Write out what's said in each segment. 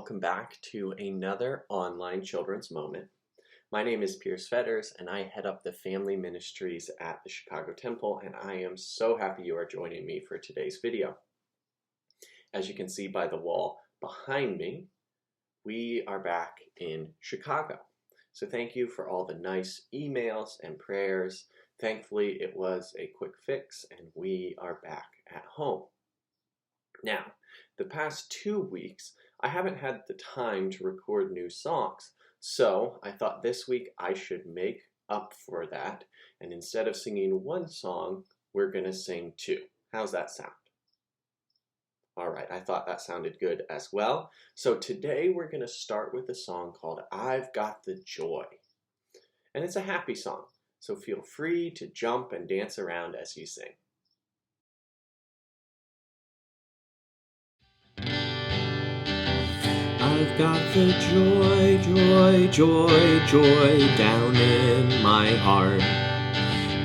welcome back to another online children's moment. My name is Pierce Fetters and I head up the family ministries at the Chicago Temple, and I am so happy you are joining me for today's video. As you can see by the wall behind me, we are back in Chicago. So thank you for all the nice emails and prayers. Thankfully, it was a quick fix and we are back at home. Now, the past 2 weeks, I haven't had the time to record new songs, so I thought this week I should make up for that, and instead of singing one song, we're going to sing two. How's that sound? All right, I thought that sounded good as well. So today we're going to start with a song called I've Got the Joy. And it's a happy song, so feel free to jump and dance around as you sing. I've got the joy, joy, joy, joy down in my heart.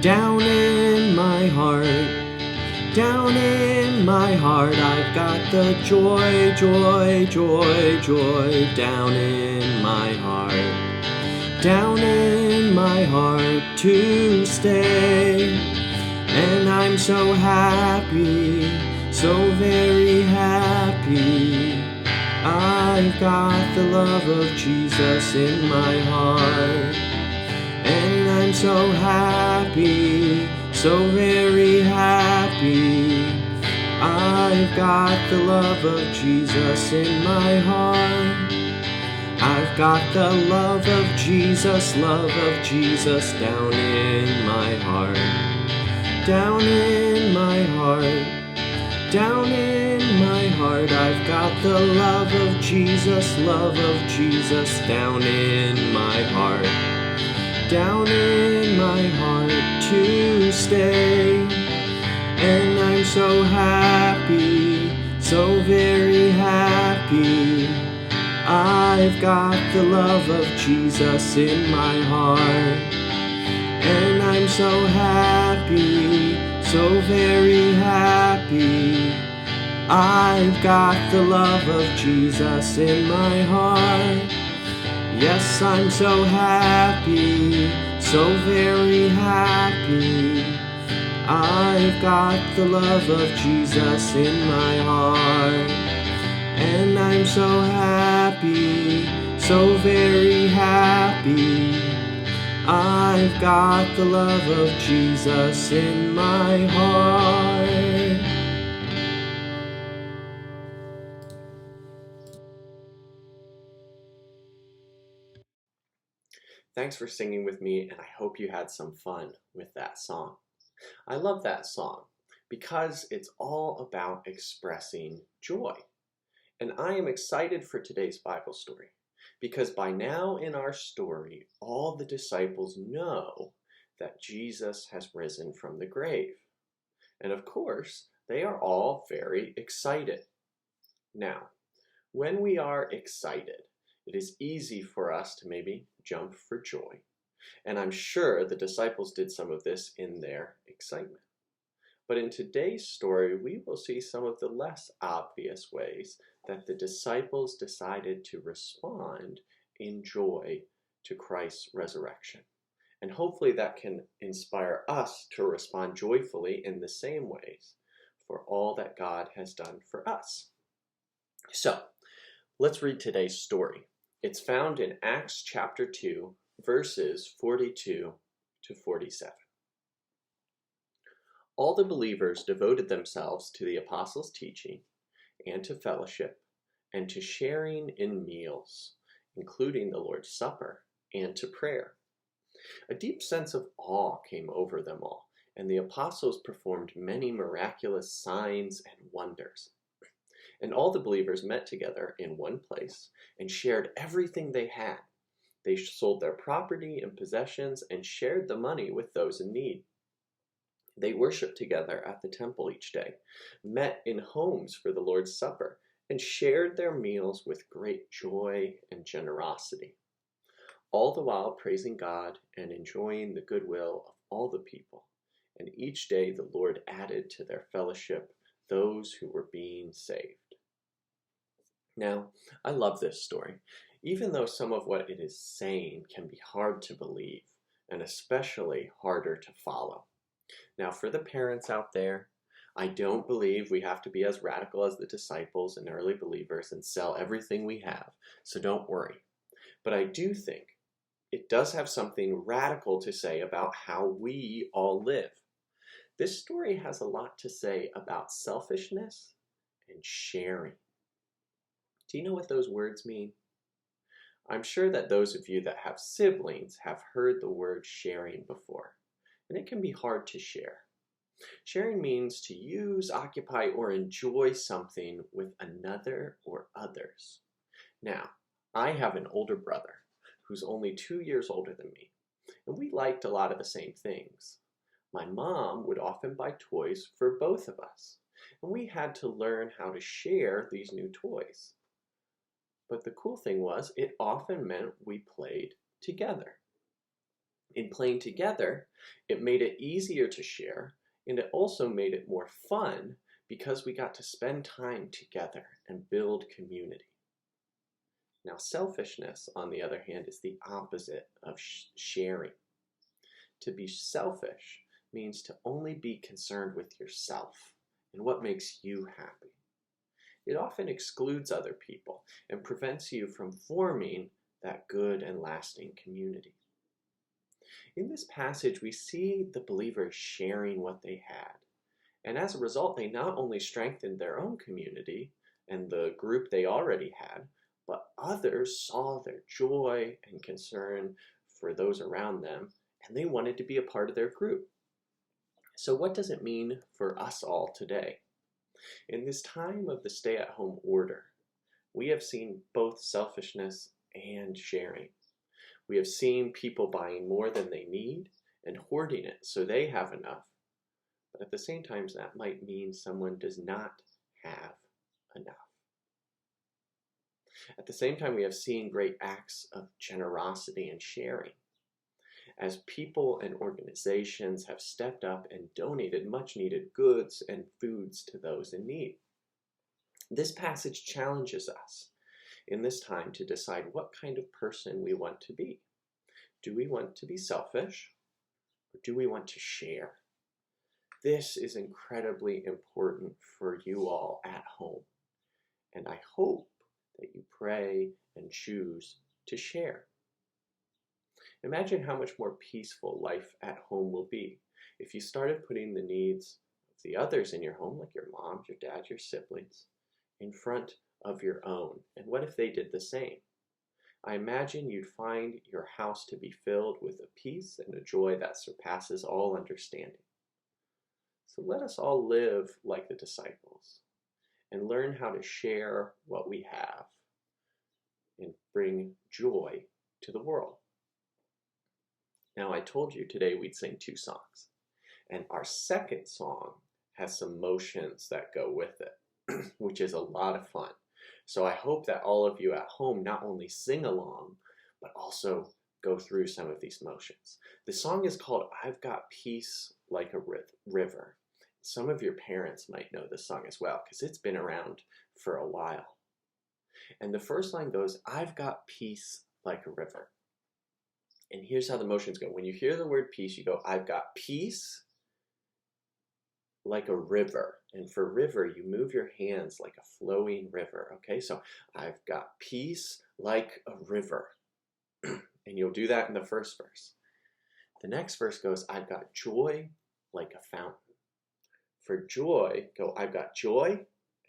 Down in my heart. Down in my heart. I've got the joy, joy, joy, joy down in my heart. Down in my heart to stay. And I'm so happy, so very happy. I've got the love of Jesus in my heart, and I'm so happy, so very happy. I've got the love of Jesus in my heart. I've got the love of Jesus down in my heart. Down in my heart. Down in my heart, I've got the love of Jesus down in my heart. Down in my heart to stay. And I'm so happy, so very happy. I've got the love of Jesus in my heart. And I'm so happy, so very happy. I've got the love of Jesus in my heart. Yes, I'm so happy, so very happy. I've got the love of Jesus in my heart. And I'm so happy, so very happy. I've got the love of Jesus in my heart. Thanks for singing with me, and I hope you had some fun with that song. I love that song because it's all about expressing joy. And I am excited for today's Bible story, because by now in our story, all the disciples know that Jesus has risen from the grave. And of course, they are all very excited. Now, when we are excited, it is easy for us to maybe jump for joy. And I'm sure the disciples did some of this in their excitement. But in today's story, we will see some of the less obvious ways that the disciples decided to respond in joy to Christ's resurrection. And hopefully that can inspire us to respond joyfully in the same ways for all that God has done for us. So, let's read today's story. It's found in Acts chapter 2, verses 42 to 47. All the believers devoted themselves to the apostles' teaching and to fellowship and to sharing in meals, including the Lord's Supper, and to prayer. A deep sense of awe came over them all, and the apostles performed many miraculous signs and wonders. And all the believers met together in one place and shared everything they had. They sold their property and possessions and shared the money with those in need. They worshiped together at the temple each day, met in homes for the Lord's Supper, and shared their meals with great joy and generosity, all the while praising God and enjoying the goodwill of all the people. And each day the Lord added to their fellowship those who were being saved. Now, I love this story, even though some of what it is saying can be hard to believe and especially harder to follow. Now, for the parents out there, I don't believe we have to be as radical as the disciples and early believers and sell everything we have, so don't worry. But I do think it does have something radical to say about how we all live. This story has a lot to say about selfishness and sharing. Do you know what those words mean? I'm sure that those of you that have siblings have heard the word sharing before, and it can be hard to share. Sharing means to use, occupy, or enjoy something with another or others. Now, I have an older brother who's only 2 years older than me, and we liked a lot of the same things. My mom would often buy toys for both of us, and we had to learn how to share these new toys. But the cool thing was, it often meant we played together. In playing together, it made it easier to share, and it also made it more fun because we got to spend time together and build community. Now, selfishness, on the other hand, is the opposite of sharing. To be selfish means to only be concerned with yourself and what makes you happy. It often excludes other people and prevents you from forming that good and lasting community. In this passage, we see the believers sharing what they had. And as a result, they not only strengthened their own community and the group they already had, but others saw their joy and concern for those around them, and they wanted to be a part of their group. So what does it mean for us all today? In this time of the stay-at-home order, we have seen both selfishness and sharing. We have seen people buying more than they need and hoarding it so they have enough. But at the same time, that might mean someone does not have enough. At the same time, we have seen great acts of generosity and sharing, as people and organizations have stepped up and donated much needed goods and foods to those in need. This passage challenges us in this time to decide what kind of person we want to be. Do we want to be selfish, or do we want to share? This is incredibly important for you all at home, and I hope that you pray and choose to share. Imagine how much more peaceful life at home will be if you started putting the needs of the others in your home, like your mom, your dad, your siblings, in front of your own. And what if they did the same? I imagine you'd find your house to be filled with a peace and a joy that surpasses all understanding. So let us all live like the disciples and learn how to share what we have and bring joy to the world. Now, I told you today we'd sing 2 songs, and our second song has some motions that go with it, which is a lot of fun. So I hope that all of you at home not only sing along, but also go through some of these motions. The song is called I've Got Peace Like a River. Some of your parents might know this song as well, because it's been around for a while. And the first line goes, I've got peace like a river. And here's how the motions go. When you hear the word peace, you go, I've got peace like a river. And for river, you move your hands like a flowing river. Okay, so I've got peace like a river. And you'll do that in the first verse. The next verse goes, I've got joy like a fountain. For joy, go, I've got joy,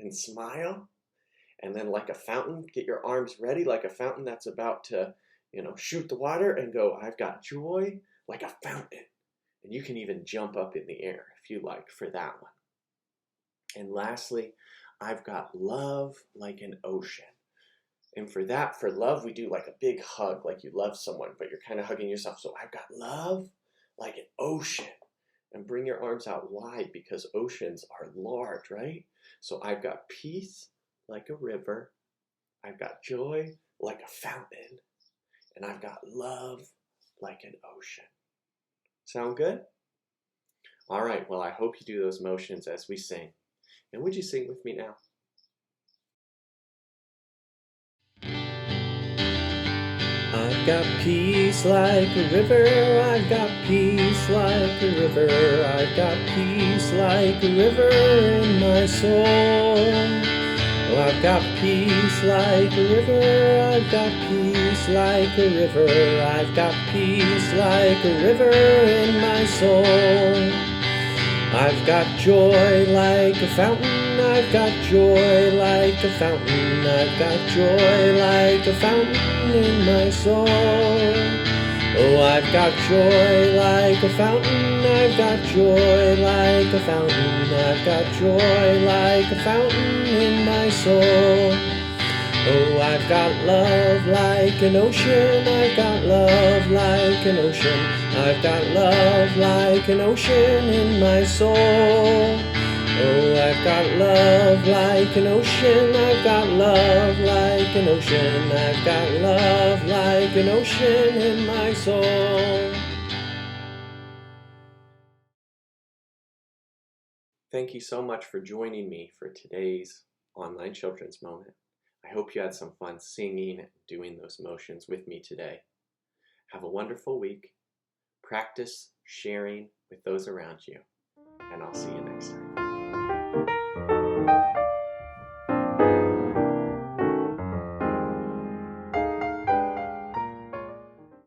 and smile. And then like a fountain, get your arms ready like a fountain that's about to, shoot the water, and go, I've got joy like a fountain. And you can even jump up in the air if you like for that one. And lastly, I've got love like an ocean. And for love, we do like a big hug, like you love someone, but you're kind of hugging yourself. So I've got love like an ocean. And bring your arms out wide because oceans are large, right? So I've got peace like a river. I've got joy like a fountain. And I've got love like an ocean. Sound good? All right, well, I hope you do those motions as we sing. And would you sing with me now? I've got peace like a river, I've got peace like a river, I've got peace like a river in my soul. Oh, I've got peace like a river, I've got peace like a river, I've got peace like a river in my soul. I've got joy like a fountain, I've got joy like a fountain, I've got joy like a fountain in my soul. Oh, I've got joy like a fountain, I've got joy like a fountain, I've got joy like a fountain in my soul. Oh, I've got love like an ocean, I've got love like an ocean, I've got love like an ocean in my soul. Oh, I've got love like an ocean, I've got love like an ocean, I've got love like an ocean in my soul. Thank you so much for joining me for today's online children's moment. I hope you had some fun singing and doing those motions with me today. Have a wonderful week. Practice sharing with those around you, and I'll see you next time.